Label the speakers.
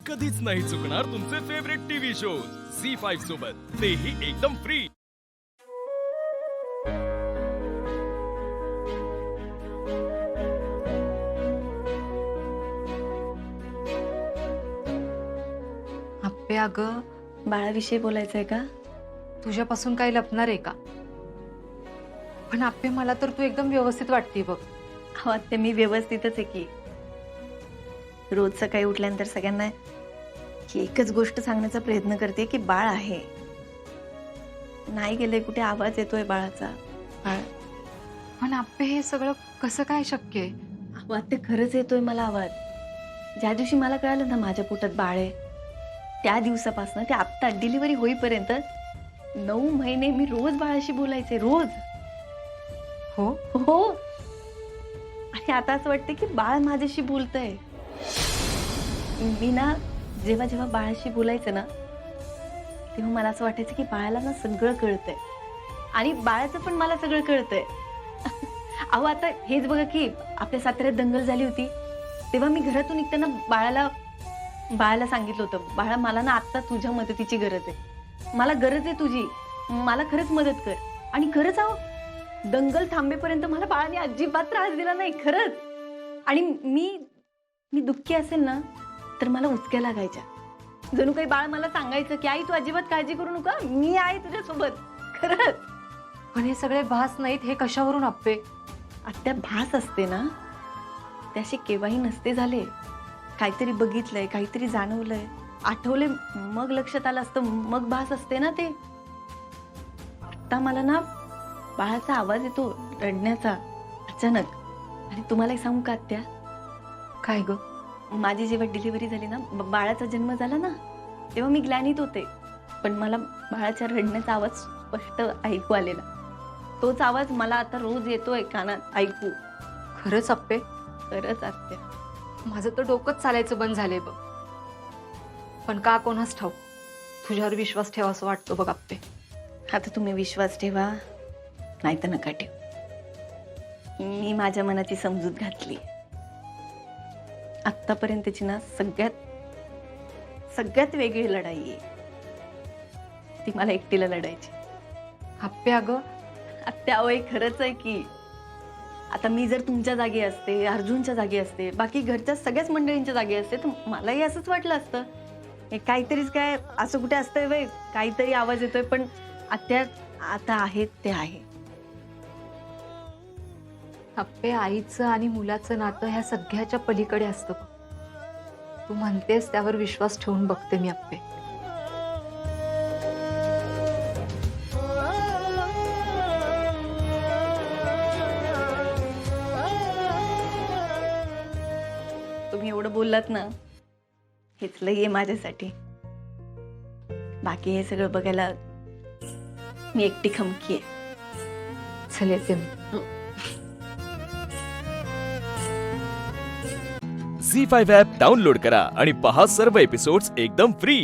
Speaker 1: कधीच नाही चुकणार तुमचे फेवरेट टीव्ही शोज झी5 सोबत, तेही एकदम फ्री।
Speaker 2: आप्पे अगं,
Speaker 3: बाळाविषयी बोलायचंय का?
Speaker 2: तुझ्यापासून काही लपणार आहे का? पण आप्पे, मला तर तू एकदम व्यवस्थित वाटते बघ.
Speaker 3: हो ते मी व्यवस्थितच आहे की. रोज सकाळी उठल्यानंतर सगळ्यांना ही एकच गोष्ट सांगण्याचा प्रयत्न करते की बाळ आहे. नाही गेले कुठे, आवाज येतोय बाळाचा. बाळ
Speaker 2: पण आप्पे, हे सगळं कसं काय शक्य आहे?
Speaker 3: आवाज ते खरंच येतोय मला आवाज. ज्या दिवशी मला कळालं ना माझ्या पोटात बाळ आहे, त्या दिवसापासून ते आत्ता डिलिव्हरी होईपर्यंत 9 महिने मी रोज बाळाशी बोलायचे, रोज.
Speaker 2: हो
Speaker 3: हो. आणि आता असं वाटतं की बाळ माझ्याशी बोलतंय. मी ना जेव्हा जेव्हा बाळाशी बोलायचं ना, तेव्हा मला असं वाटायचं की बाळाला ना सगळं कळतंय आणि बाळाचं पण मला सगळं कळतंय. अहो आता हेच बघा की आपल्या साताऱ्यात दंगल झाली होती, तेव्हा मी घरातून निघताना बाळाला सांगितलं होतं, बाळा मला ना आत्ता तुझ्या मदतीची गरज आहे, मला गरज आहे तुझी, मला खरंच मदत कर. आणि खरंच अहो दंगल थांबेपर्यंत मला बाळाने अजिबात त्रास दिला नाही, खरंच. आणि मी दुःखी असेल ना तर मला उचक्या लागायच्या, जणू काही बाळ मला सांगायचं की आई तू अजिबात काळजी करू नका, मी आहे तुझ्यासोबत, खरंच.
Speaker 2: पण हे सगळे भास नाहीत, हे कशावरून आप्पे?
Speaker 3: आत्या भास असते ना, त्याशी केव्हाही नसते झाले. काहीतरी बघितलंय, काहीतरी जाणवलंय, आठवले, मग लक्षात आलं असतं, मग भास असते ना ते. आता मला ना बाळाचा आवाज येतो रडण्याचा अचानक. आणि तुम्हाला एक सांगू का आत्या,
Speaker 2: काय ग?
Speaker 3: माझी जेव्हा डिलिव्हरी झाली ना, बाळाचा जन्म झाला ना, तेव्हा मी ग्लॅनीत होते, पण मला बाळाच्या रडण्याचा आवाज स्पष्ट ऐकू आलेला. तोच आवाज मला आता रोज येतोय कानात ऐकू.
Speaker 2: खरंच आप्पे?
Speaker 3: खरंच आत्या.
Speaker 2: माझं तर डोकंच चालायचं बंद झालंय बघ. पण का कोणास ठाऊक तुझ्यावर विश्वास ठेवा असं वाटतो बघ आप्पे.
Speaker 3: आता तुम्ही विश्वास ठेवा नाही तर नका ठेव. मी माझ्या मनाची समजूत घातली. आत्तापर्यंतची ना सगळ्यात वेगळी लढाई आहे ती मला एकटीला लढायची.
Speaker 2: आप्पे अगं,
Speaker 3: आत्या वय खरंच आहे की. आता मी जर तुमच्या जागी असते, अर्जुनच्या जागी असते, बाकी घरच्या सगळ्याच मंडळींच्या जागी असते, तर मलाही असंच वाटलं असतं, हे काहीतरीच काय असं कुठे असतंय वय, काहीतरी आवाज येतोय. पण आत्या आता आहेत ते आहे.
Speaker 2: आप्पे, आईचं आणि मुलाचं नातं ह्या सगळ्याच्या पलीकडे असतं बघ. तू म्हणतेस त्यावर विश्वास ठेवून बघते मी आप्पे.
Speaker 3: तुम्ही एवढं बोललात ना, हेच लई आहे माझ्यासाठी. बाकी हे सगळं बघायला मी एकटी खमकी आहे.
Speaker 2: चल येते मी.
Speaker 1: झी5 ॲप डाउनलोड करा आणि पहा सर्व एपिसोड्स एकदम फ्री।